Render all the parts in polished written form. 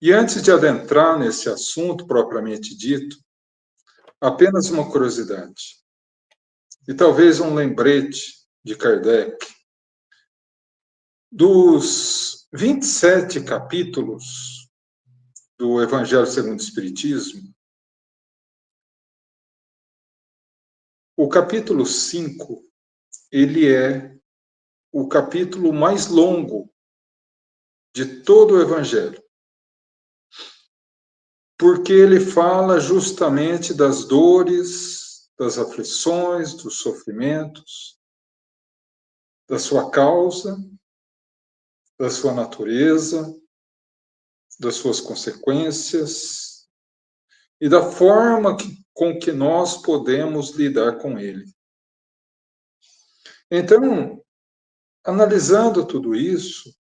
E antes de adentrar nesse assunto propriamente dito, apenas uma curiosidade, e talvez um lembrete de Kardec. Dos 27 capítulos do Evangelho segundo o Espiritismo, o capítulo 5, ele é o capítulo mais longo de todo o Evangelho, porque ele fala justamente das dores, das aflições, dos sofrimentos, da sua causa, da sua natureza, das suas consequências e da forma com que nós podemos lidar com ele. Então, analisando tudo isso,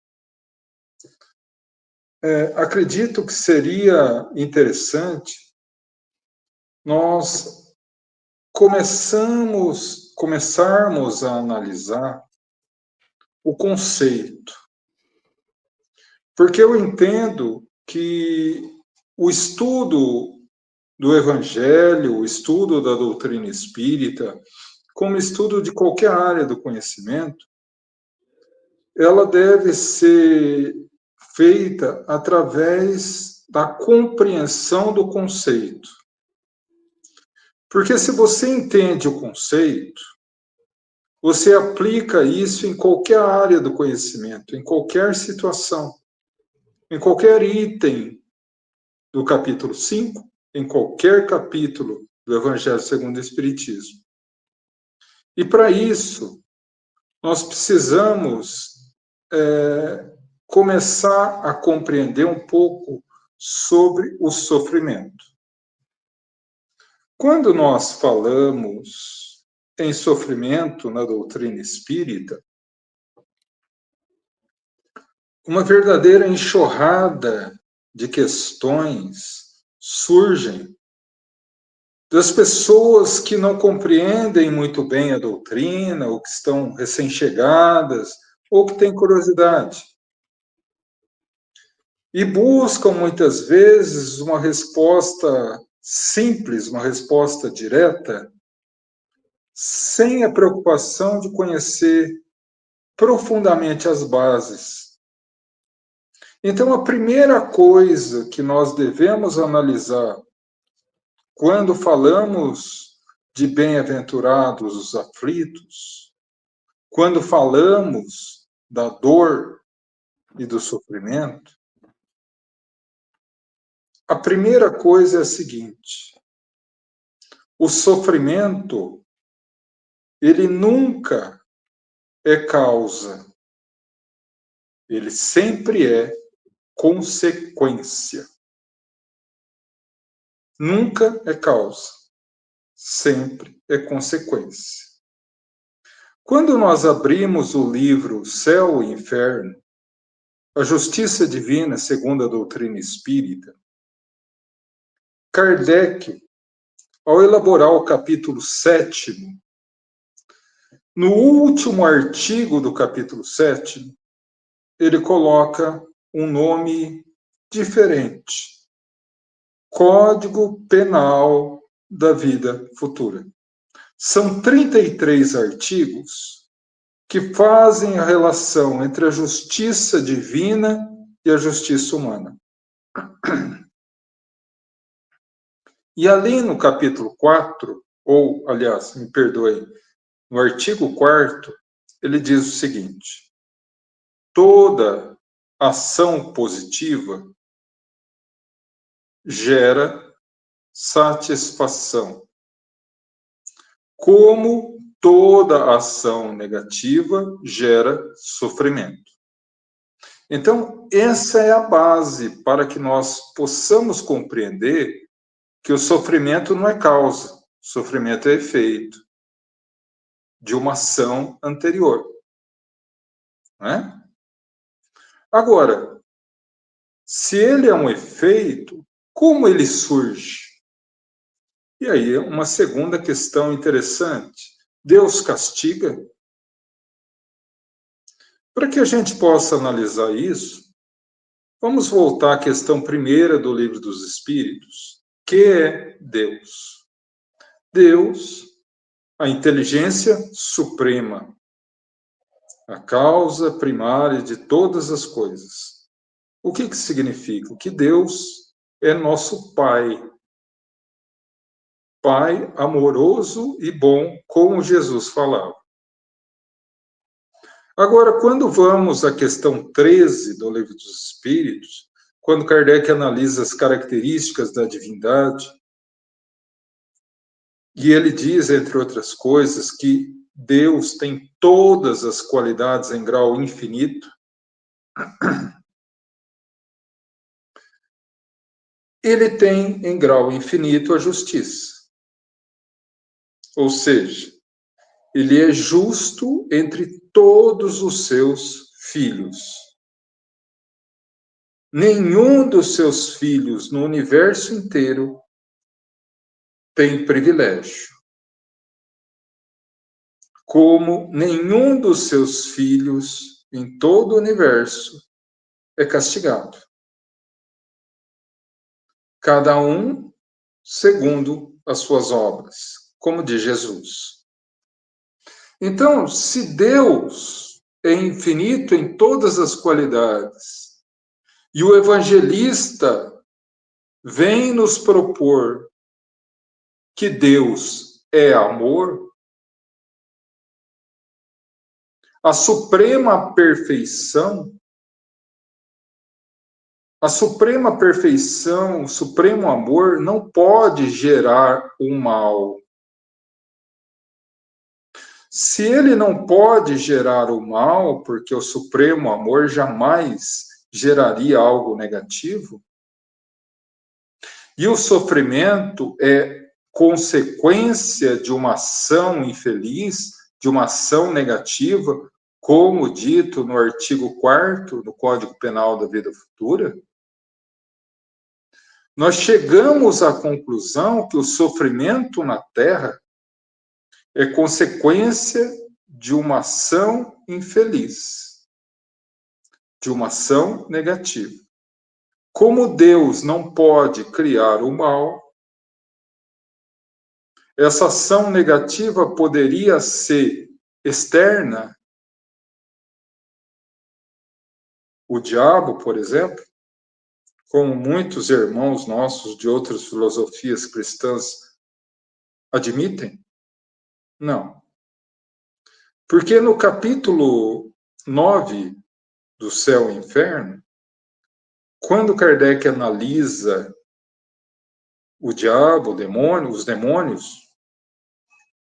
acredito que seria interessante nós começarmos a analisar o conceito. Porque eu entendo que o estudo do Evangelho, o estudo da doutrina espírita, como estudo de qualquer área do conhecimento, ela deve ser feita através da compreensão do conceito. Porque se você entende o conceito, você aplica isso em qualquer área do conhecimento, em qualquer situação, em qualquer item do capítulo 5, em qualquer capítulo do Evangelho segundo o Espiritismo. E para isso, nós precisamos começar a compreender um pouco sobre o sofrimento. Quando nós falamos em sofrimento na doutrina espírita, uma verdadeira enxurrada de questões surgem das pessoas que não compreendem muito bem a doutrina, ou que estão recém-chegadas, ou que têm curiosidade. E buscam, muitas vezes, uma resposta simples, uma resposta direta, sem a preocupação de conhecer profundamente as bases. Então, a primeira coisa que nós devemos analisar quando falamos de bem-aventurados os aflitos, quando falamos da dor e do sofrimento, a primeira coisa é a seguinte: o sofrimento, ele nunca é causa, ele sempre é consequência. Nunca é causa, sempre é consequência. Quando nós abrimos o livro Céu e Inferno, a justiça divina segundo a doutrina espírita, Kardec, ao elaborar o capítulo 7, no último artigo do capítulo 7, ele coloca um nome diferente: Código Penal da Vida Futura. São 33 artigos que fazem a relação entre a justiça divina e a justiça humana. E ali no capítulo 4, ou, aliás, me perdoe, no artigo 4º, ele diz o seguinte: toda ação positiva gera satisfação, como toda ação negativa gera sofrimento. Então, essa é a base para que nós possamos compreender que o sofrimento não é causa, o sofrimento é efeito de uma ação anterior. Não é? Agora, se ele é um efeito, como ele surge? E aí, uma segunda questão interessante: Deus castiga? Para que a gente possa analisar isso, Vamos voltar à questão primeira do Livro dos Espíritos. Que é Deus? Deus, a inteligência suprema, a causa primária de todas as coisas. O que significa? Que Deus é nosso Pai. Pai amoroso e bom, como Jesus falava. Agora, quando vamos à questão 13 do Livro dos Espíritos, quando Kardec analisa as características da divindade, e ele diz, entre outras coisas, que Deus tem todas as qualidades em grau infinito, ele tem em grau infinito a justiça. Ou seja, ele é justo entre todos os seus filhos. Nenhum dos seus filhos no universo inteiro tem privilégio. Como nenhum dos seus filhos em todo o universo é castigado. Cada um segundo as suas obras, como diz Jesus. Então, se Deus é infinito em todas as qualidades, e o evangelista vem nos propor que Deus é amor, a suprema perfeição, o supremo amor não pode gerar o mal. Se ele não pode gerar o mal, porque o supremo amor jamais geraria algo negativo, e o sofrimento é consequência de uma ação infeliz, de uma ação negativa, como dito no artigo 4º do Código Penal da Vida Futura, nós chegamos à conclusão que o sofrimento na Terra é consequência de uma ação infeliz, de uma ação negativa. Como Deus não pode criar o mal, essa ação negativa poderia ser externa. O diabo, por exemplo, como muitos irmãos nossos de outras filosofias cristãs admitem? Não. Porque no capítulo 9 do Céu e Inferno, quando Kardec analisa o diabo, o demônio, os demônios,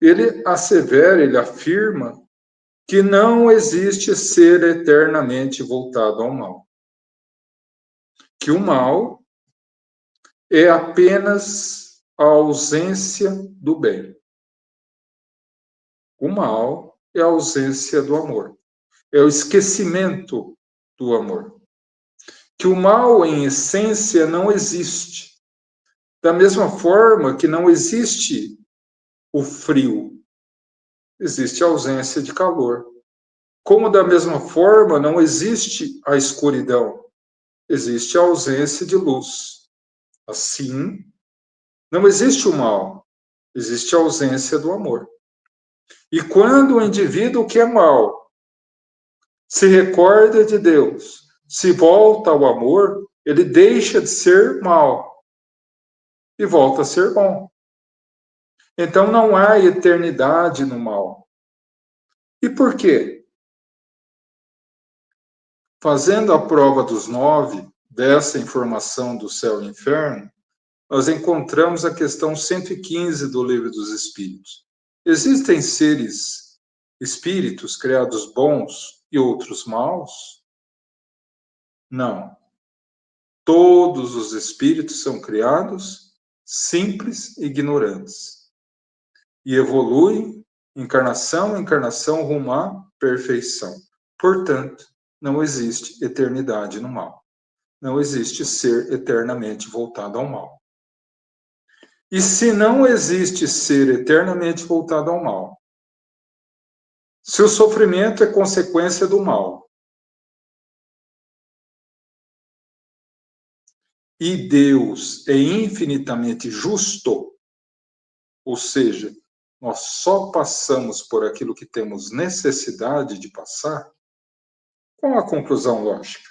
ele assevera, ele afirma que não existe ser eternamente voltado ao mal. Que o mal é apenas a ausência do bem. O mal é a ausência do amor. É o esquecimento do amor. Que o mal, em essência, não existe. Da mesma forma que não existe o frio, existe a ausência de calor. Como da mesma forma não existe a escuridão, existe a ausência de luz. Assim, não existe o mal, existe a ausência do amor. E quando o indivíduo que é mau se recorda de Deus, se volta ao amor, ele deixa de ser mau e volta a ser bom. Então não há eternidade no mal. E por quê? Fazendo a prova dos 9 dessa informação do céu e inferno, nós encontramos a questão 115 do Livro dos Espíritos. Existem seres espíritos criados bons e outros maus? Não. Todos os espíritos são criados simples e ignorantes. E evoluem, encarnação a encarnação, rumo à perfeição. Portanto, não existe eternidade no mal. Não existe ser eternamente voltado ao mal. E se não existe ser eternamente voltado ao mal, se o sofrimento é consequência do mal, e Deus é infinitamente justo, ou seja, nós só passamos por aquilo que temos necessidade de passar, qual a conclusão lógica?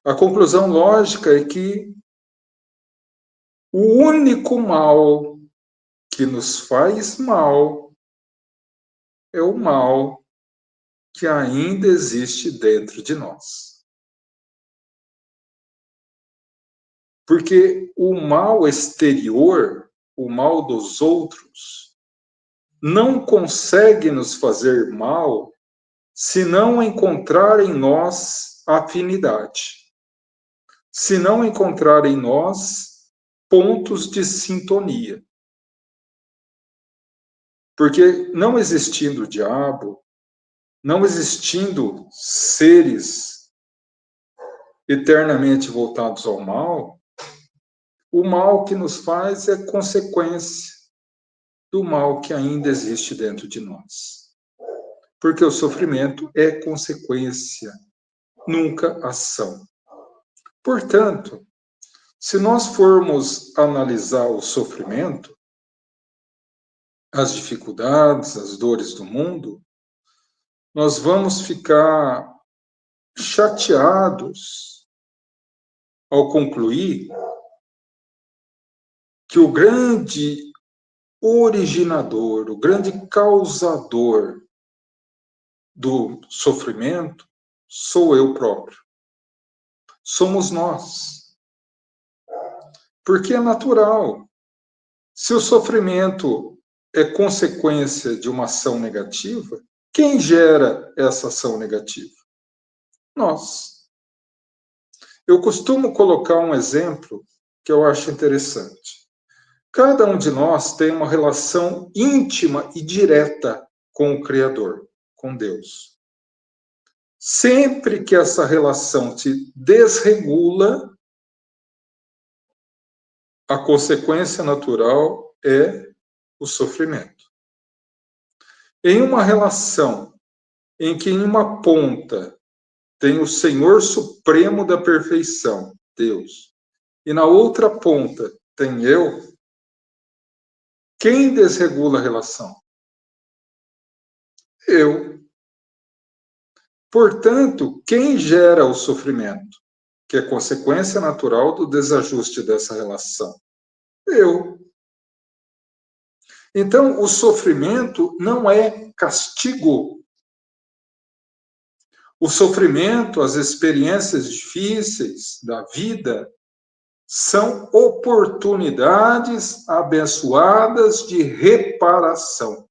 A conclusão lógica é que o único mal que nos faz mal é o mal que ainda existe dentro de nós. Porque o mal exterior, o mal dos outros, não consegue nos fazer mal se não encontrar em nós afinidade, se não encontrar em nós pontos de sintonia. Porque não existindo o diabo, não existindo seres eternamente voltados ao mal, o mal que nos faz é consequência do mal que ainda existe dentro de nós. Porque o sofrimento é consequência, nunca ação. Portanto, se nós formos analisar o sofrimento, as dificuldades, as dores do mundo, nós vamos ficar chateados ao concluir que o grande originador, o grande causador do sofrimento sou eu próprio. Somos nós. Porque é natural. Se o sofrimento é consequência de uma ação negativa, quem gera essa ação negativa? Nós. Eu costumo colocar um exemplo que eu acho interessante. Cada um de nós tem uma relação íntima e direta com o Criador, com Deus. Sempre que essa relação te desregula, a consequência natural é o sofrimento. Em uma relação em que em uma ponta tem o Senhor Supremo da perfeição, Deus, e na outra ponta tem eu, quem desregula a relação? Eu. Portanto, quem gera o sofrimento, que é consequência natural do desajuste dessa relação? Eu. Então, o sofrimento não é castigo. O sofrimento, as experiências difíceis da vida, são oportunidades abençoadas de reparação.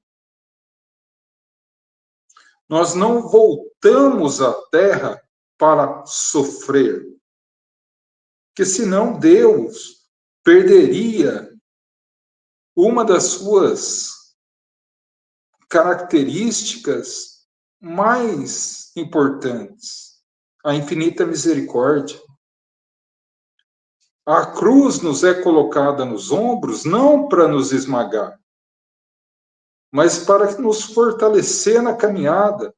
Nós não voltamos à Terra para sofrer, porque senão Deus perderia uma das suas características mais importantes, a infinita misericórdia. A cruz nos é colocada nos ombros não para nos esmagar, mas para nos fortalecer na caminhada,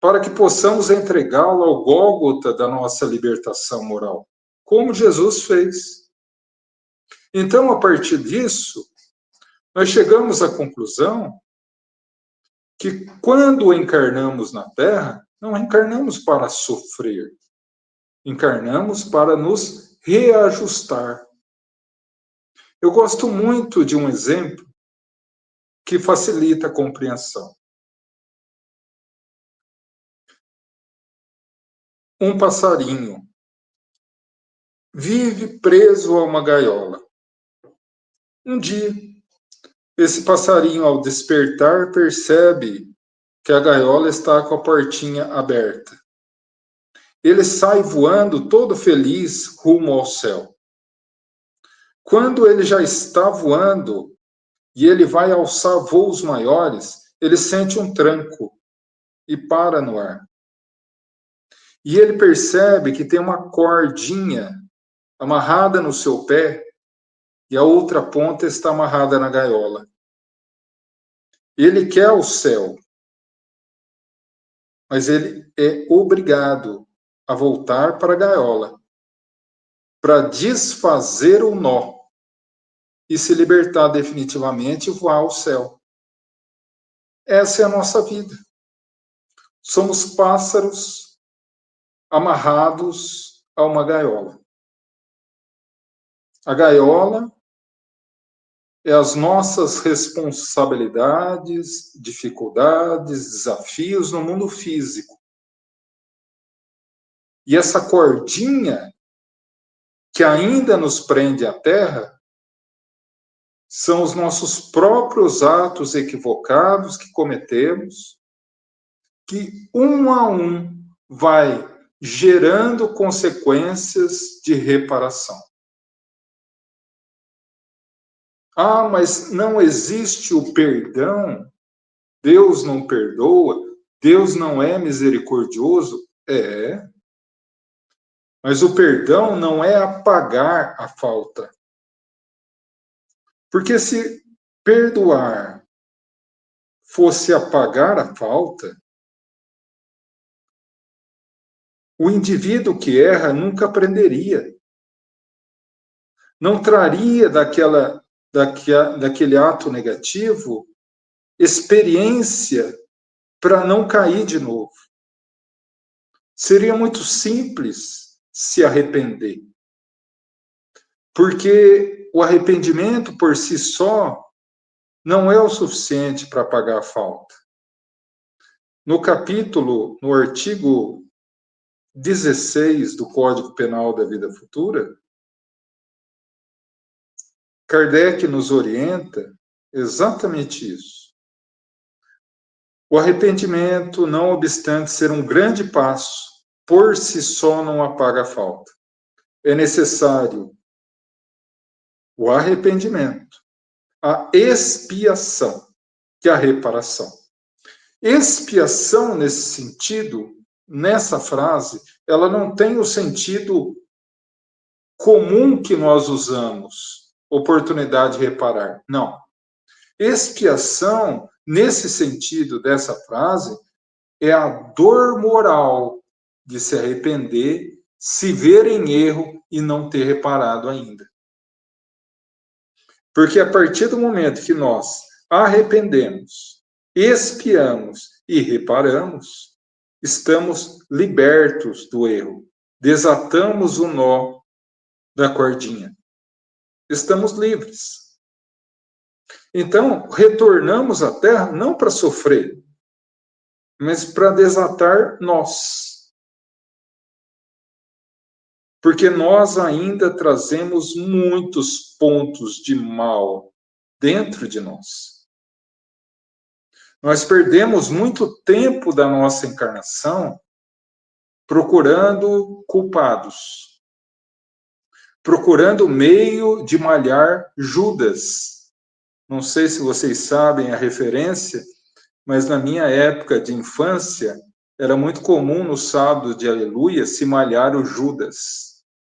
para que possamos entregá-la ao Gólgota da nossa libertação moral, como Jesus fez. Então, a partir disso, nós chegamos à conclusão que quando encarnamos na Terra, não encarnamos para sofrer, encarnamos para nos reajustar. Eu gosto muito de um exemplo que facilita a compreensão. Um passarinho vive preso a uma gaiola. Um dia, esse passarinho, ao despertar, percebe que a gaiola está com a portinha aberta. Ele sai voando todo feliz rumo ao céu. Quando ele já está voando e ele vai alçar voos maiores, ele sente um tranco e para no ar. E ele percebe que tem uma cordinha amarrada no seu pé e a outra ponta está amarrada na gaiola. Ele quer o céu, mas ele é obrigado a voltar para a gaiola. para desfazer o nó e se libertar definitivamente e voar ao céu. Essa é a nossa vida. Somos pássaros amarrados a uma gaiola. A gaiola é as nossas responsabilidades, dificuldades, desafios no mundo físico. E essa cordinha que ainda nos prende à terra são os nossos próprios atos equivocados que cometemos, que um a um vai gerando consequências de reparação. Ah, mas não existe o perdão? Deus não perdoa? Deus não é misericordioso? É. Mas o perdão não é apagar a falta. Porque se perdoar fosse apagar a falta, o indivíduo que erra nunca aprenderia. Não traria daquele ato negativo experiência para não cair de novo. Seria muito simples se arrepender. Porque o arrependimento por si só não é o suficiente para apagar a falta. No artigo 16 do Código Penal da Vida Futura, Kardec nos orienta exatamente isso. O arrependimento, não obstante ser um grande passo, por si só não apaga a falta. É necessário o arrependimento, a expiação, que é a reparação. Expiação, nesse sentido, nessa frase, ela não tem o sentido comum que nós usamos, oportunidade de reparar. Não. Expiação, nesse sentido dessa frase, é a dor moral de se arrepender, se ver em erro e não ter reparado ainda. Porque a partir do momento que nós arrependemos, expiamos e reparamos, estamos libertos do erro. Desatamos o nó da cordinha. Estamos livres. Então, retornamos à Terra não para sofrer, mas para desatar nós. Porque nós ainda trazemos muitos pontos de mal dentro de nós. Nós perdemos muito tempo da nossa encarnação procurando culpados, procurando meio de malhar Judas. Não sei se vocês sabem a referência, mas na minha época de infância, era muito comum no sábado de Aleluia se malhar o Judas.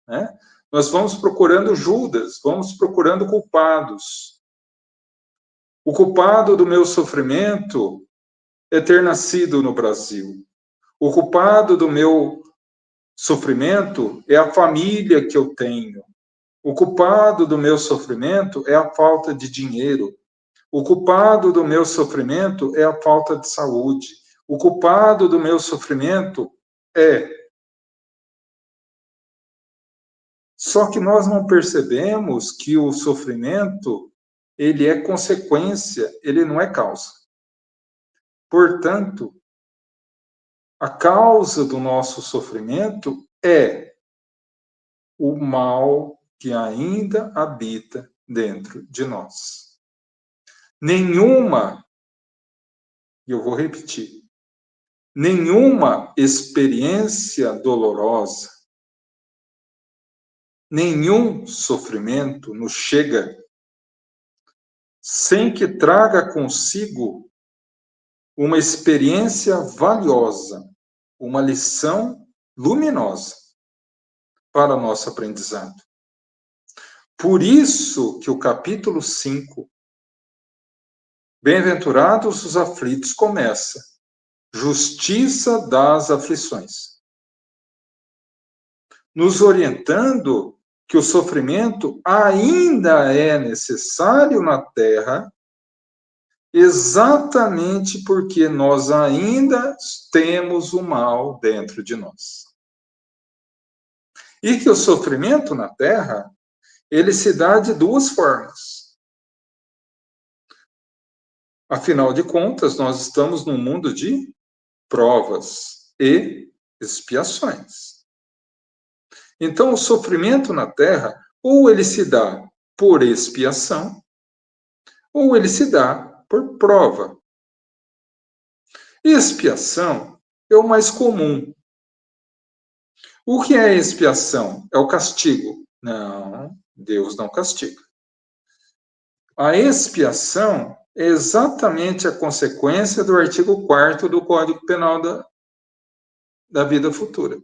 Né? Nós vamos procurando Judas, vamos procurando culpados. O culpado do meu sofrimento é ter nascido no Brasil. O culpado do meu sofrimento é a família que eu tenho. O culpado do meu sofrimento é a falta de dinheiro. O culpado do meu sofrimento é a falta de saúde. O culpado do meu sofrimento é. Só que nós não percebemos que o sofrimento, ele é consequência, ele não é causa. Portanto, a causa do nosso sofrimento é o mal que ainda habita dentro de nós. Nenhuma, eu vou repetir, nenhuma experiência dolorosa, nenhum sofrimento nos chega sem que traga consigo uma experiência valiosa, uma lição luminosa para nosso aprendizado. Por isso que o capítulo 5, Bem-aventurados os aflitos, começa: justiça das aflições, nos orientando que o sofrimento ainda é necessário na Terra, exatamente porque nós ainda temos o mal dentro de nós. E que o sofrimento na Terra, ele se dá de duas formas. Afinal de contas, nós estamos num mundo de provas e expiações. Então, o sofrimento na Terra, ou ele se dá por expiação, ou ele se dá por prova. Expiação é o mais comum. O que é expiação? É o castigo. Não, Deus não castiga. A expiação é exatamente a consequência do artigo 4º do Código Penal da vida futura.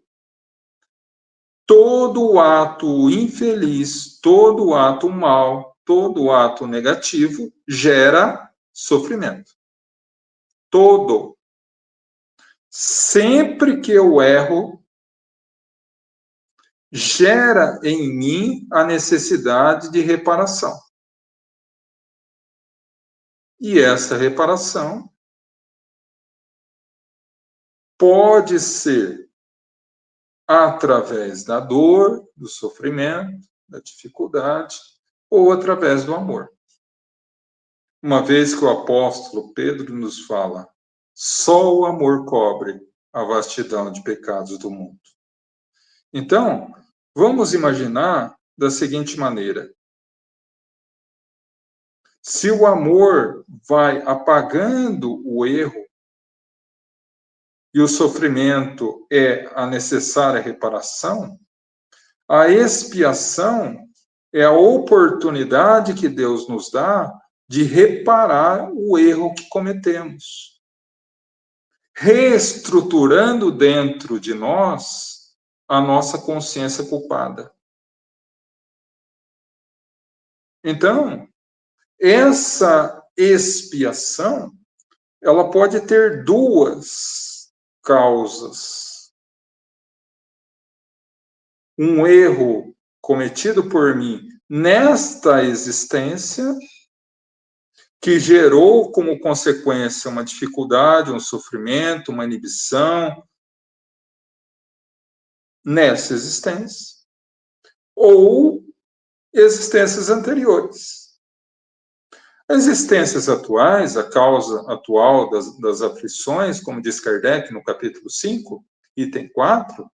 Todo ato infeliz, todo ato mau, todo ato negativo gera sofrimento. Todo. Sempre que eu erro, gera em mim a necessidade de reparação. E essa reparação pode ser através da dor, do sofrimento, da dificuldade, ou através do amor. Uma vez que o apóstolo Pedro nos fala, só o amor cobre a vastidão de pecados do mundo. Então, vamos imaginar da seguinte maneira. Se o amor vai apagando o erro e o sofrimento é a necessária reparação, a expiação é a oportunidade que Deus nos dá de reparar o erro que cometemos, reestruturando dentro de nós a nossa consciência culpada. Então, essa expiação, ela pode ter duas causas. Um erro cometido por mim nesta existência, que gerou como consequência uma dificuldade, um sofrimento, uma inibição nessa existência, ou existências anteriores. As existências atuais, a causa atual das aflições, como diz Kardec no capítulo 5, item 4,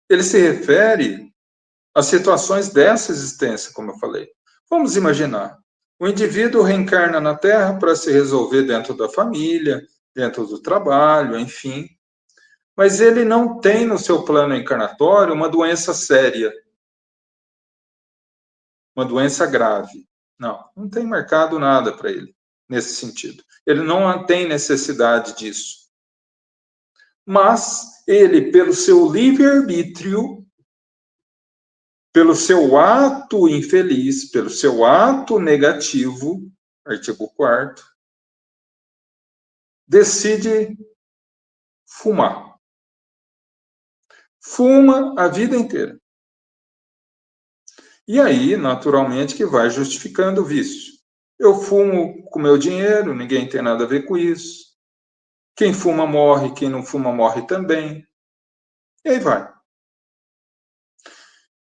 ele se refere às situações dessa existência, como eu falei. Vamos imaginar, o indivíduo reencarna na Terra para se resolver dentro da família, dentro do trabalho, enfim, mas ele não tem no seu plano encarnatório uma doença séria, uma doença grave. Não tem marcado nada para ele nesse sentido. Ele não tem necessidade disso. Mas ele, pelo seu livre-arbítrio, pelo seu ato infeliz, pelo seu ato negativo, artigo 4º, decide fumar. Fuma a vida inteira. E aí, naturalmente, que vai justificando o vício. Eu fumo com meu dinheiro, ninguém tem nada a ver com isso. Quem fuma morre, quem não fuma morre também. E aí vai.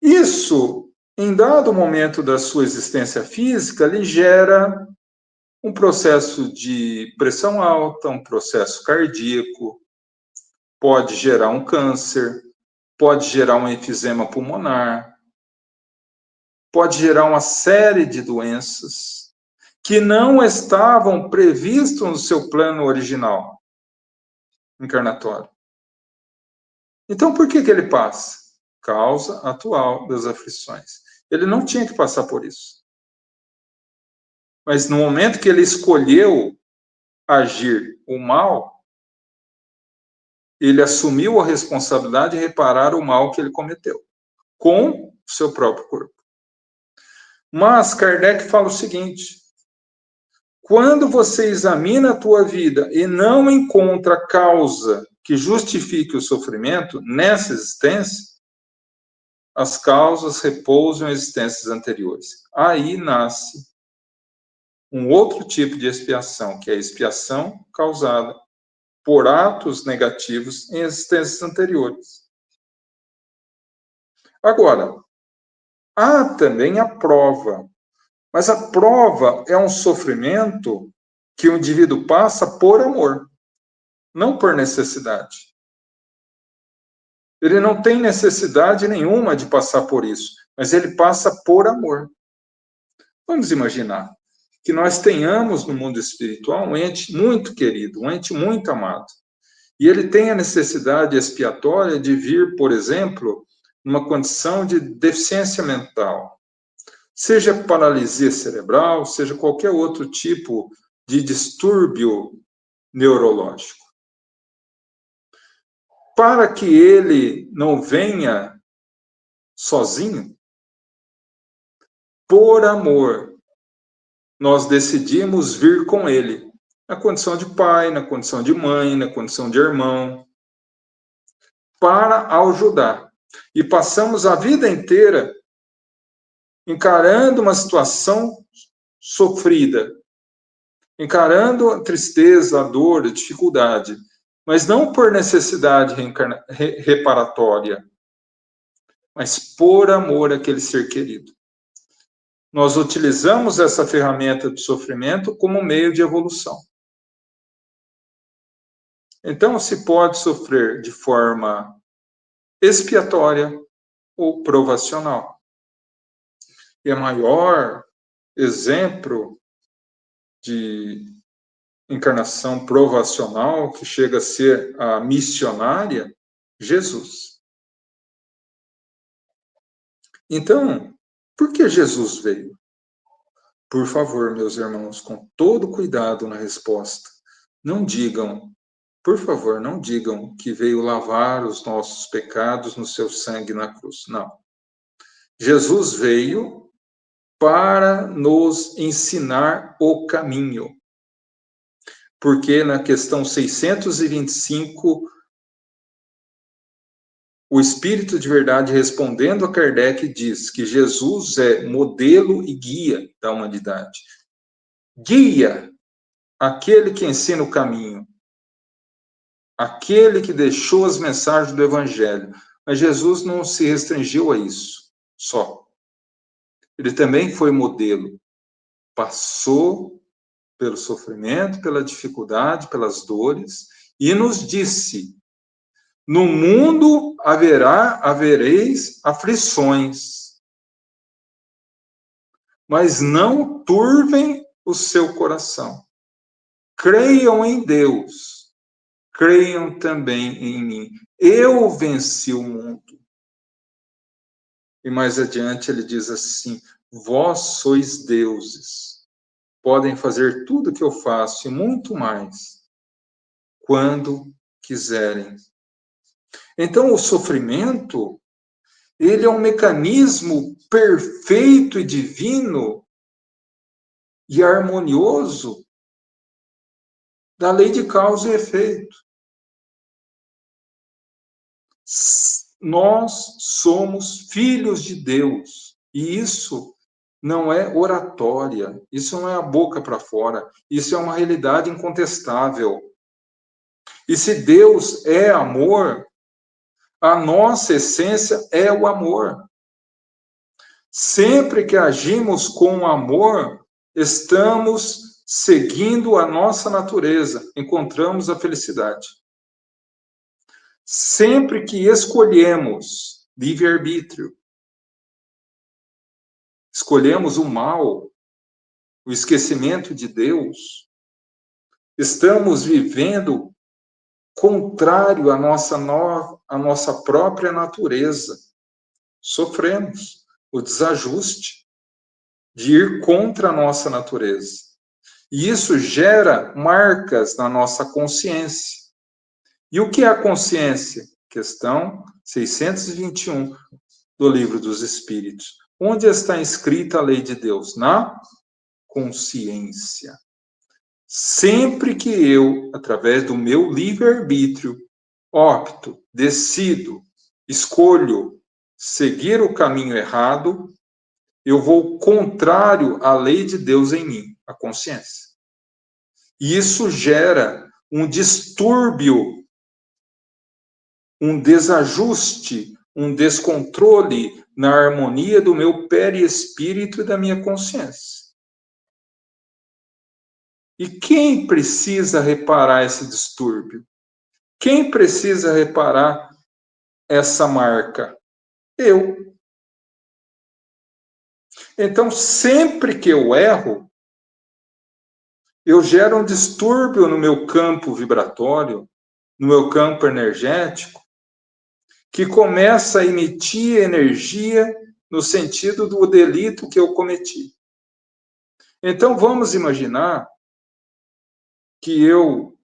Isso, em dado momento da sua existência física, lhe gera um processo de pressão alta, um processo cardíaco, pode gerar um câncer, pode gerar um enfisema pulmonar, pode gerar uma série de doenças que não estavam previstas no seu plano original encarnatório. Então, por que ele passa? Causa atual das aflições. Ele não tinha que passar por isso. Mas no momento que ele escolheu agir o mal, ele assumiu a responsabilidade de reparar o mal que ele cometeu, com o seu próprio corpo. Mas Kardec fala o seguinte: quando você examina a tua vida e não encontra causa que justifique o sofrimento nessa existência, as causas repousam em existências anteriores. Aí nasce um outro tipo de expiação, que é a expiação causada por atos negativos em existências anteriores. Agora, há também a prova, mas a prova é um sofrimento que o indivíduo passa por amor, não por necessidade. Ele não tem necessidade nenhuma de passar por isso, mas ele passa por amor. Vamos imaginar que nós tenhamos no mundo espiritual um ente muito querido, um ente muito amado. E ele tem a necessidade expiatória de vir, por exemplo, numa condição de deficiência mental. Seja paralisia cerebral, seja qualquer outro tipo de distúrbio neurológico. Para que ele não venha sozinho, por amor, nós decidimos vir com ele, na condição de pai, na condição de mãe, na condição de irmão, para ajudar. E passamos a vida inteira encarando uma situação sofrida, encarando a tristeza, a dor, a dificuldade, mas não por necessidade reparatória, mas por amor àquele ser querido. Nós utilizamos essa ferramenta de sofrimento como meio de evolução. Então, se pode sofrer de forma expiatória ou provacional. E o maior exemplo de encarnação provacional, que chega a ser a missionária, Jesus. Então, por que Jesus veio? Por favor, meus irmãos, com todo cuidado na resposta, não digam, por favor, não digam que veio lavar os nossos pecados no seu sangue na cruz. Não. Jesus veio para nos ensinar o caminho. Porque na questão 625, o Espírito de Verdade, respondendo a Kardec, diz que Jesus é modelo e guia da humanidade. Guia aquele que ensina o caminho, aquele que deixou as mensagens do Evangelho. Mas Jesus não se restringiu a isso só. Ele também foi modelo. Passou pelo sofrimento, pela dificuldade, pelas dores, e nos disse: no mundo havereis aflições, mas não turvem o seu coração. Creiam em Deus, creiam também em mim. Eu venci o mundo. E mais adiante ele diz assim: vós sois deuses, podem fazer tudo o que eu faço e muito mais, quando quiserem. Então, o sofrimento, ele é um mecanismo perfeito e divino e harmonioso da lei de causa e efeito. Nós somos filhos de Deus, e isso não é oratória, isso não é a boca para fora, isso é uma realidade incontestável. E se Deus é amor, a nossa essência é o amor. Sempre que agimos com amor, estamos seguindo a nossa natureza, encontramos a felicidade. Sempre que escolhemos livre-arbítrio, escolhemos o mal, o esquecimento de Deus, estamos vivendo contrário à nossa própria natureza. Sofremos o desajuste de ir contra a nossa natureza. E isso gera marcas na nossa consciência. E o que é a consciência? Questão 621 do Livro dos Espíritos. Onde está escrita a lei de Deus? Na consciência. Sempre que eu, através do meu livre-arbítrio, opto, decido, escolho seguir o caminho errado, eu vou contrário à lei de Deus em mim, a consciência. E isso gera um distúrbio, um desajuste, um descontrole na harmonia do meu perispírito e da minha consciência. E quem precisa reparar esse distúrbio? Quem precisa reparar essa marca? Eu. Então, sempre que eu erro, eu gero um distúrbio no meu campo vibratório, no meu campo energético, que começa a emitir energia no sentido do delito que eu cometi. Então, vamos imaginar que eu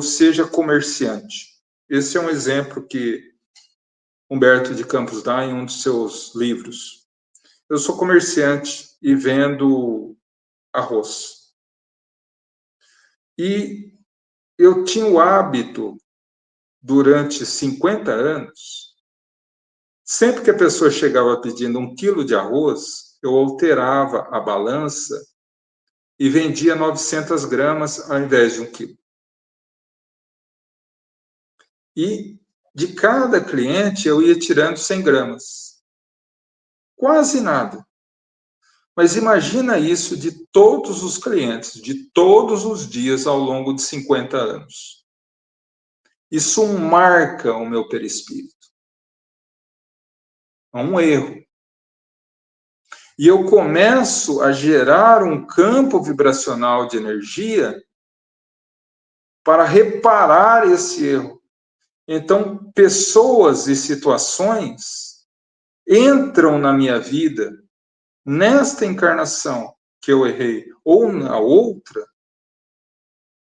seja comerciante. Esse é um exemplo que Humberto de Campos dá em um dos seus livros. Eu sou comerciante e vendo arroz. E eu tinha o hábito, durante 50 anos, sempre que a pessoa chegava pedindo 1 quilo de arroz, eu alterava a balança e vendia 900 gramas ao invés de 1 quilo. E de cada cliente eu ia tirando 100 gramas. Quase nada. Mas imagina isso de todos os clientes, de todos os dias ao longo de 50 anos. Isso marca o meu perispírito. É um erro. E eu começo a gerar um campo vibracional de energia para reparar esse erro. Então, pessoas e situações entram na minha vida nesta encarnação que eu errei, ou na outra,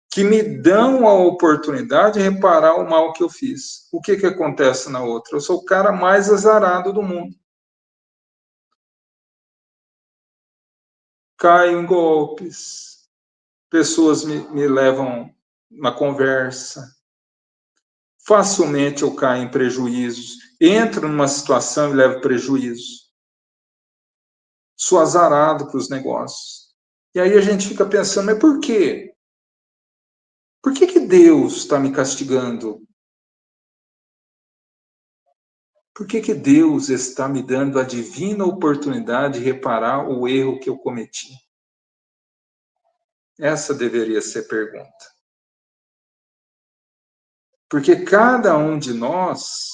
que me dão a oportunidade de reparar o mal que eu fiz. O que acontece na outra? Eu sou o cara mais azarado do mundo. Caio em golpes, pessoas me levam uma conversa, facilmente eu caio em prejuízos, entro numa situação e levo prejuízo. Sou azarado para os negócios. E aí a gente fica pensando, mas por quê? Por que Deus está me castigando? Por que Deus está me dando a divina oportunidade de reparar o erro que eu cometi? Essa deveria ser a pergunta. Porque cada um de nós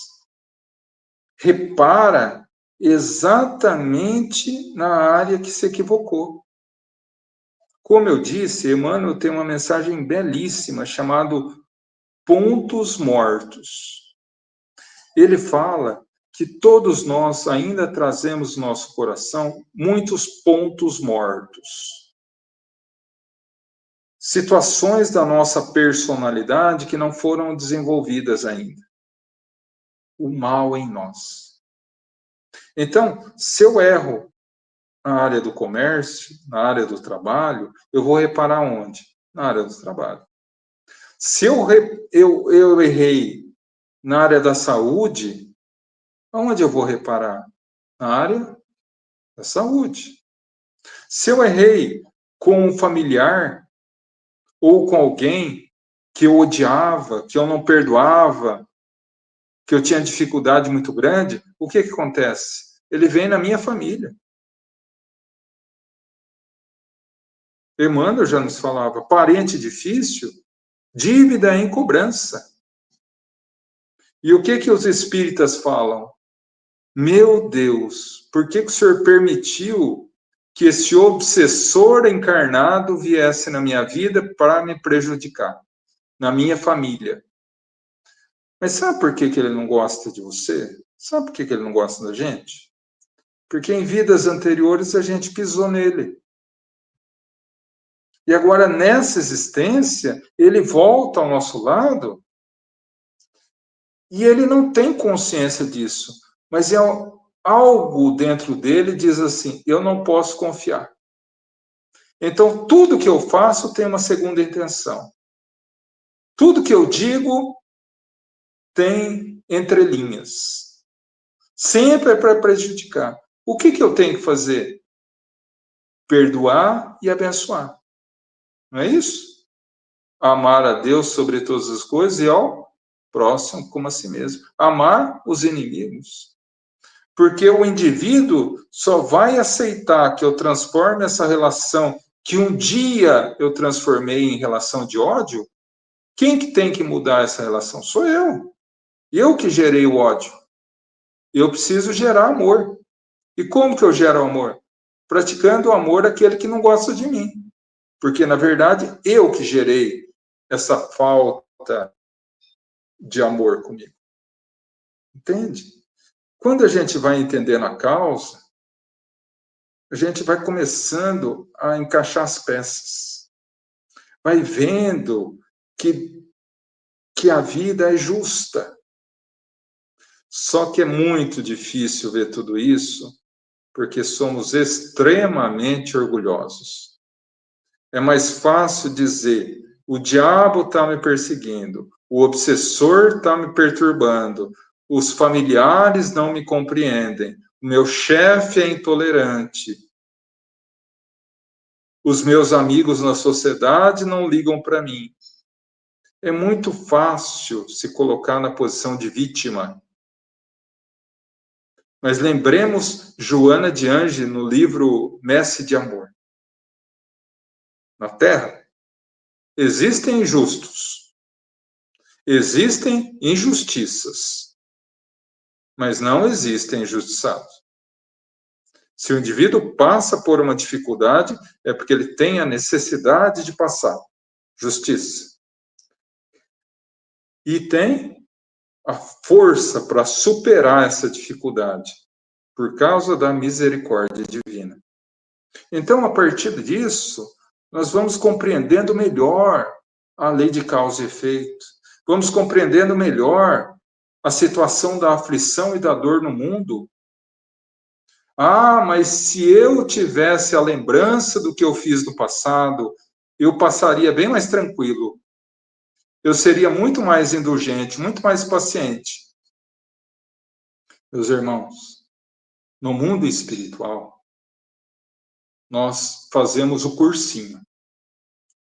repara exatamente na área que se equivocou. Como eu disse, Emmanuel tem uma mensagem belíssima chamada Pontos Mortos. Ele fala que todos nós ainda trazemos no nosso coração muitos pontos mortos. Situações da nossa personalidade que não foram desenvolvidas ainda. O mal em nós. Então, se eu erro na área do comércio, na área do trabalho, eu vou reparar onde? Na área do trabalho. Se eu errei na área da saúde, aonde eu vou reparar? Na área da saúde. Se eu errei com um familiar ou com alguém que eu odiava, que eu não perdoava, que eu tinha dificuldade muito grande, o que acontece? Ele vem na minha família. Emmanuel já nos falava, parente difícil, dívida em cobrança. E o que os espíritas falam? Meu Deus, por que o Senhor permitiu que esse obsessor encarnado viesse na minha vida para me prejudicar, na minha família? Mas sabe por que ele não gosta de você? Sabe por que ele não gosta da gente? Porque em vidas anteriores a gente pisou nele. E agora, nessa existência, ele volta ao nosso lado e ele não tem consciência disso. Mas é algo dentro dele diz assim, eu não posso confiar. Então, tudo que eu faço tem uma segunda intenção. Tudo que eu digo tem entrelinhas. Sempre é para prejudicar. O que eu tenho que fazer? Perdoar e abençoar. Não é isso? Amar a Deus sobre todas as coisas e ao próximo como a si mesmo. Amar os inimigos. Porque o indivíduo só vai aceitar que eu transforme essa relação que um dia eu transformei em relação de ódio. Quem que tem que mudar essa relação? Sou eu. Eu que gerei o ódio. Eu preciso gerar amor. E como que eu gero amor? Praticando o amor daquele que não gosta de mim. Porque, na verdade, eu que gerei essa falta de amor comigo. Entende? Quando a gente vai entendendo a causa, a gente vai começando a encaixar as peças. Vai vendo que a vida é justa. Só que é muito difícil ver tudo isso, porque somos extremamente orgulhosos. É mais fácil dizer, o diabo está me perseguindo, o obsessor está me perturbando, os familiares não me compreendem, o meu chefe é intolerante, os meus amigos na sociedade não ligam para mim. É muito fácil se colocar na posição de vítima. Mas lembremos Joana de Ângeles no livro Messe de Amor. Na Terra, existem injustos, existem injustiças, mas não existem injustiçados. Se o indivíduo passa por uma dificuldade, é porque ele tem a necessidade de passar. Justiça. E tem a força para superar essa dificuldade, por causa da misericórdia divina. Então, a partir disso, nós vamos compreendendo melhor a lei de causa e efeito, vamos compreendendo melhor a situação da aflição e da dor no mundo. Ah, mas se eu tivesse a lembrança do que eu fiz no passado, eu passaria bem mais tranquilo. Eu seria muito mais indulgente, muito mais paciente. Meus irmãos, no mundo espiritual, nós fazemos o cursinho.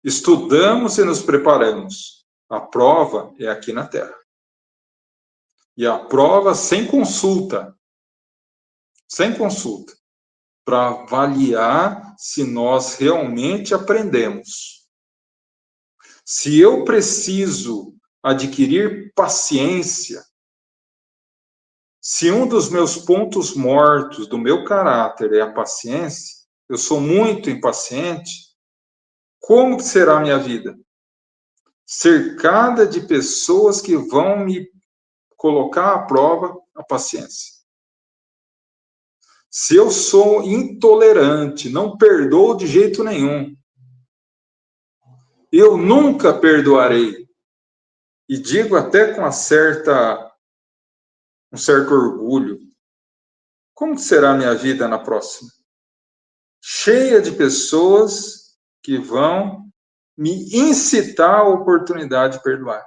Estudamos e nos preparamos. A prova é aqui na Terra. E a prova sem consulta, para avaliar se nós realmente aprendemos. Se eu preciso adquirir paciência, se um dos meus pontos mortos do meu caráter é a paciência, eu sou muito impaciente, como que será a minha vida? Cercada de pessoas que vão me colocar à prova a paciência. Se eu sou intolerante, não perdoo de jeito nenhum, eu nunca perdoarei. E digo até com um certo orgulho. Como será a minha vida na próxima? Cheia de pessoas que vão me incitar a oportunidade de perdoar.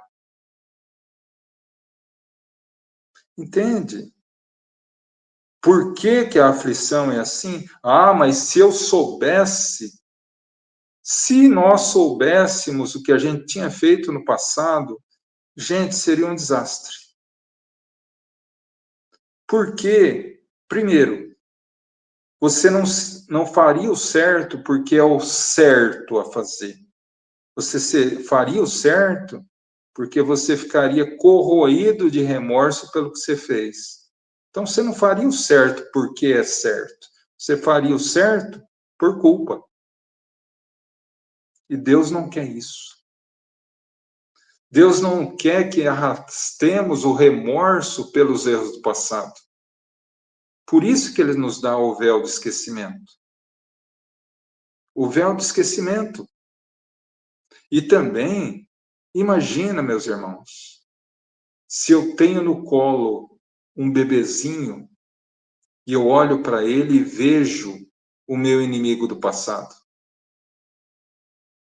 Entende? Por que a aflição é assim? Ah, mas se eu soubesse, se nós soubéssemos o que a gente tinha feito no passado, gente, seria um desastre. Por quê? Primeiro, você não faria o certo porque é o certo a fazer. Você faria o certo porque você ficaria corroído de remorso pelo que você fez. Então, você não faria o certo porque é certo. Você faria o certo por culpa. E Deus não quer isso. Deus não quer que arrastemos o remorso pelos erros do passado. Por isso que ele nos dá o véu do esquecimento. O véu do esquecimento. E também, imagina, meus irmãos, se eu tenho no colo um bebezinho e eu olho para ele e vejo o meu inimigo do passado.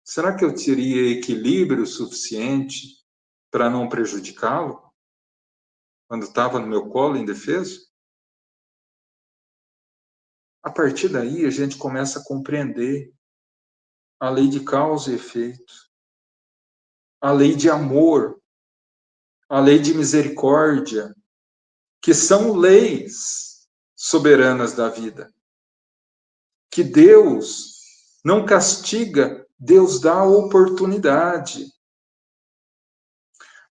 Será que eu teria equilíbrio suficiente para não prejudicá-lo? Quando estava no meu colo, indefeso? A partir daí, a gente começa a compreender a lei de causa e efeito, a lei de amor, a lei de misericórdia, que são leis soberanas da vida. Que Deus não castiga, Deus dá a oportunidade.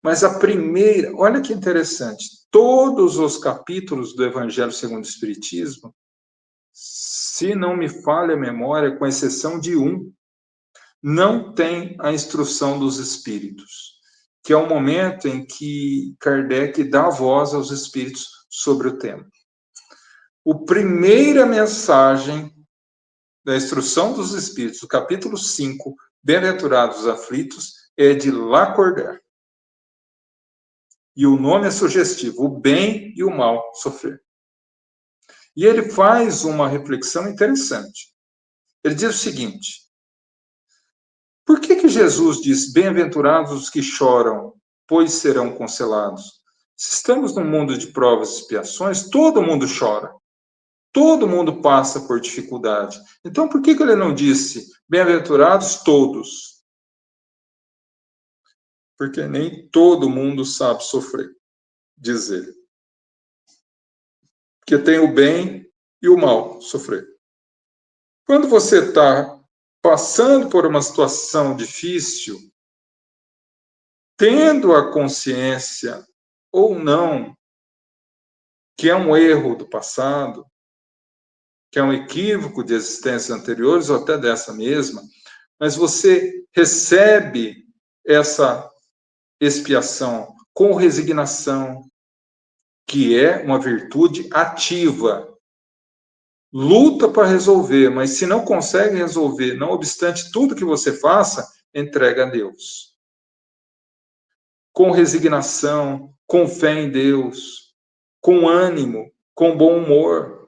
Mas a primeira, olha que interessante, todos os capítulos do Evangelho segundo o Espiritismo, se não me falha a memória, com exceção de um, não tem a instrução dos espíritos, que é o momento em que Kardec dá voz aos espíritos sobre o tema. A primeira mensagem da instrução dos espíritos, do capítulo 5, Bem-aventurados os aflitos, é de Lacordaire. E o nome é sugestivo, o bem e o mal sofrer. E ele faz uma reflexão interessante. Ele diz o seguinte: por que Jesus diz, bem-aventurados os que choram, pois serão consolados? Se estamos num mundo de provas e expiações, todo mundo chora. Todo mundo passa por dificuldade. Então, por que ele não disse, bem-aventurados todos? Porque nem todo mundo sabe sofrer, diz ele. Porque tem o bem e o mal sofrer. Quando você está passando por uma situação difícil, tendo a consciência ou não que é um erro do passado, que é um equívoco de existências anteriores ou até dessa mesma, mas você recebe essa expiação com resignação, que é uma virtude ativa. Luta para resolver, mas se não consegue resolver, não obstante tudo que você faça, entrega a Deus. Com resignação, com fé em Deus, com ânimo, com bom humor.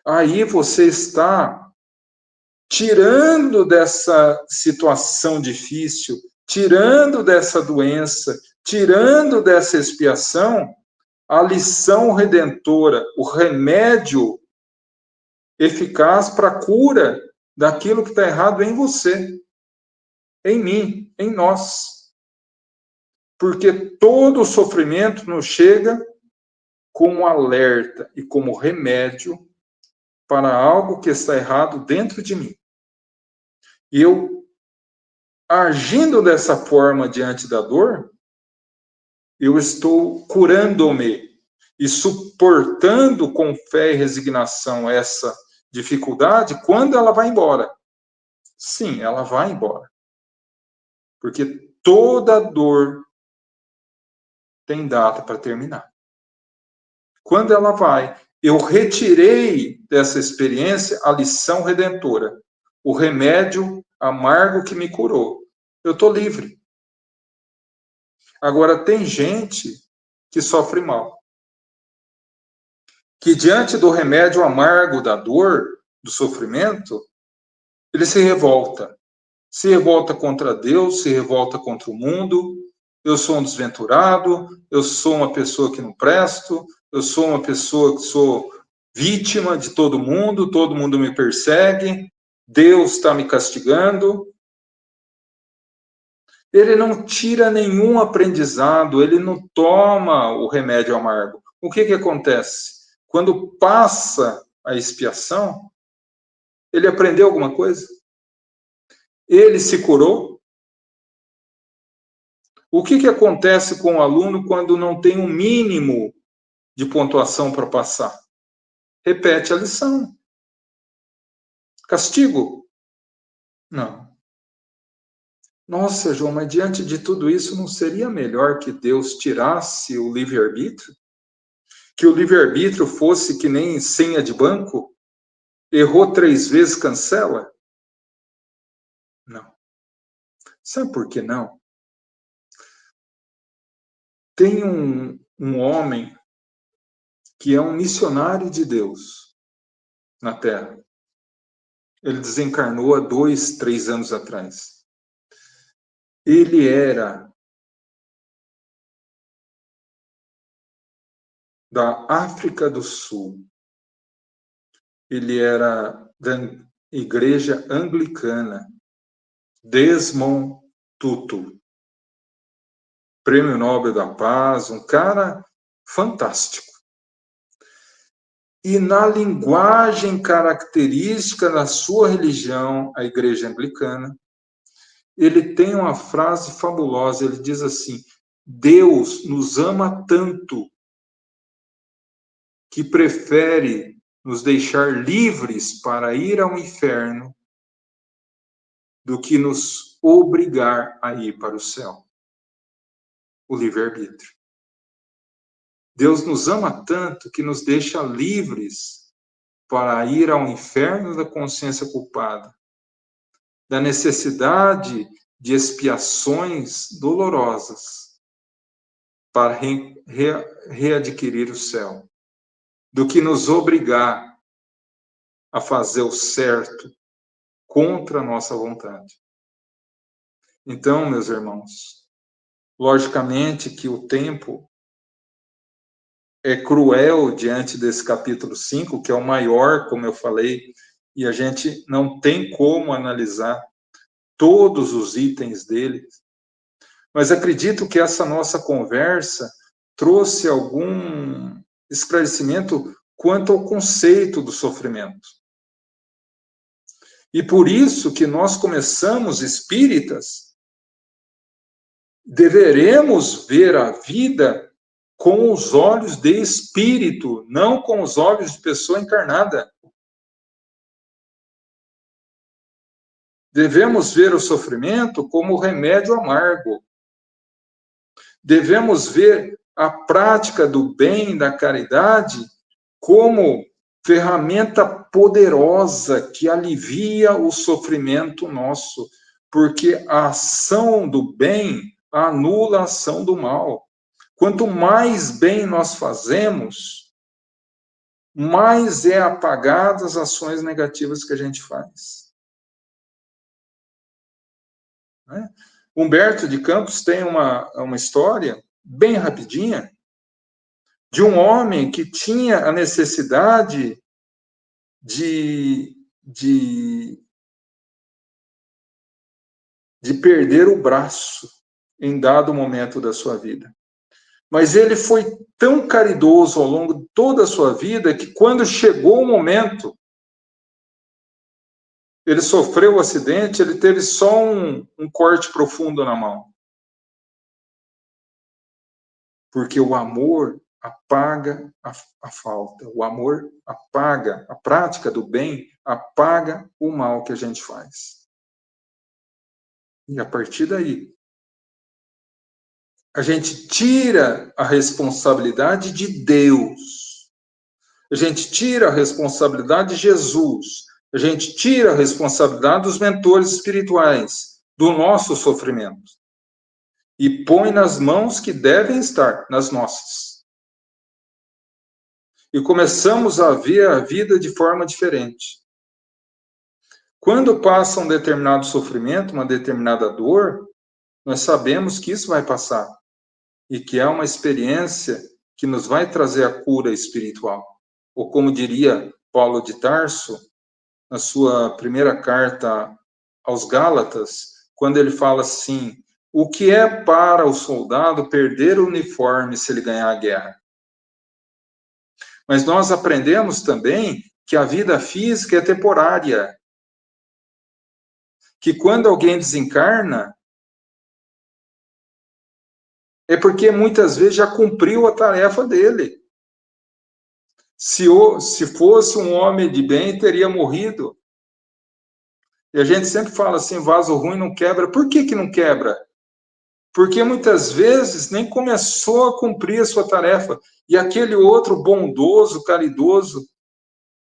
Aí você está tirando dessa situação difícil, tirando dessa doença, tirando dessa expiação, a lição redentora, o remédio eficaz para a cura daquilo que está errado em você, em mim, em nós. Porque todo o sofrimento nos chega como alerta e como remédio para algo que está errado dentro de mim. E eu, agindo dessa forma diante da dor, eu estou curando-me e suportando com fé e resignação essa dificuldade quando ela vai embora. Sim, ela vai embora. Porque toda dor tem data para terminar. Quando ela vai, eu retirei dessa experiência a lição redentora, o remédio amargo que me curou. Eu estou livre. Agora, tem gente que sofre mal, que diante do remédio amargo da dor, do sofrimento, ele se revolta. Se revolta contra Deus, se revolta contra o mundo. Eu sou um desventurado, eu sou uma pessoa que não presto, eu sou uma pessoa que sou vítima de todo mundo me persegue, Deus está me castigando. Ele não tira nenhum aprendizado, ele não toma o remédio amargo. O que acontece? Quando passa a expiação, ele aprendeu alguma coisa? Ele se curou? O que acontece com o aluno quando não tem um mínimo de pontuação para passar? Repete a lição. Castigo? Não. Nossa, João, mas diante de tudo isso, não seria melhor que Deus tirasse o livre-arbítrio? Que o livre-arbítrio fosse que nem senha de banco? Errou 3 vezes, cancela? Não. Sabe por que não? Tem um homem que é um missionário de Deus na Terra. Ele desencarnou há 2, 3 anos atrás. Ele era da África do Sul. Ele era da igreja anglicana, Desmond Tutu, Prêmio Nobel da Paz, um cara fantástico. E na linguagem característica da sua religião, a igreja anglicana, ele tem uma frase fabulosa, ele diz assim: Deus nos ama tanto que prefere nos deixar livres para ir ao inferno do que nos obrigar a ir para o céu. O livre-arbítrio. Deus nos ama tanto que nos deixa livres para ir ao inferno da consciência culpada, da necessidade de expiações dolorosas para readquirir o céu, do que nos obrigar a fazer o certo contra a nossa vontade. Então, meus irmãos, logicamente que o tempo é cruel diante desse capítulo 5, que é o maior, como eu falei, e a gente não tem como analisar todos os itens dele. Mas acredito que essa nossa conversa trouxe algum esclarecimento quanto ao conceito do sofrimento. E por isso que nós começamos espíritas, deveremos ver a vida com os olhos de espírito, não com os olhos de pessoa encarnada. Devemos ver o sofrimento como remédio amargo. Devemos ver a prática do bem, da caridade, como ferramenta poderosa que alivia o sofrimento nosso, porque a ação do bem anula a ação do mal. Quanto mais bem nós fazemos, mais é apagadas as ações negativas que a gente faz. Né? Humberto de Campos tem uma história bem rapidinha de um homem que tinha a necessidade de perder o braço em dado momento da sua vida. Mas ele foi tão caridoso ao longo de toda a sua vida que quando chegou o momento, ele sofreu o acidente, ele teve só um corte profundo na mão. Porque o amor apaga a falta. O amor apaga, a prática do bem apaga o mal que a gente faz. E a partir daí, a gente tira a responsabilidade de Deus. A gente tira a responsabilidade de Jesus. A gente tira a responsabilidade dos mentores espirituais, do nosso sofrimento. E põe nas mãos que devem estar, nas nossas. E começamos a ver a vida de forma diferente. Quando passa um determinado sofrimento, uma determinada dor, nós sabemos que isso vai passar. E que é uma experiência que nos vai trazer a cura espiritual. Ou como diria Paulo de Tarso, na sua primeira carta aos Gálatas, quando ele fala assim: o que é para o soldado perder o uniforme se ele ganhar a guerra? Mas nós aprendemos também que a vida física é temporária. Que quando alguém desencarna, é porque muitas vezes já cumpriu a tarefa dele. Se fosse um homem de bem, teria morrido. E a gente sempre fala assim, vaso ruim não quebra. Por que não quebra? Porque muitas vezes nem começou a cumprir a sua tarefa. E aquele outro bondoso, caridoso,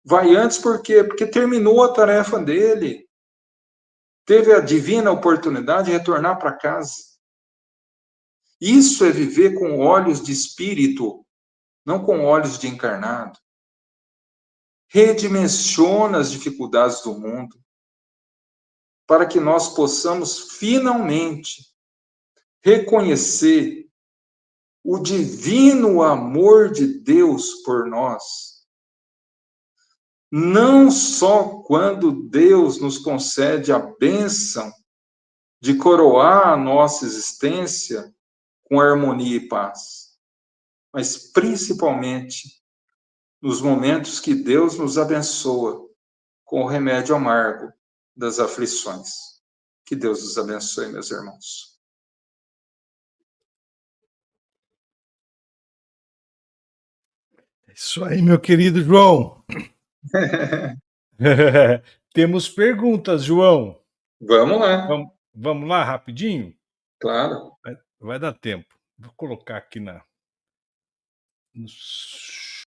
vai antes por quê? Porque terminou a tarefa dele. Teve a divina oportunidade de retornar para casa. Isso é viver com olhos de espírito, não com olhos de encarnado. Redimensiona as dificuldades do mundo, para que nós possamos finalmente reconhecer o divino amor de Deus por nós, não só quando Deus nos concede a bênção de coroar a nossa existência com harmonia e paz, mas principalmente nos momentos que Deus nos abençoa com o remédio amargo das aflições. Que Deus nos abençoe, meus irmãos. Isso aí, meu querido João. Temos perguntas, João. Vamos lá. Vamos lá, rapidinho? Claro. Vai dar tempo. Vou colocar aqui no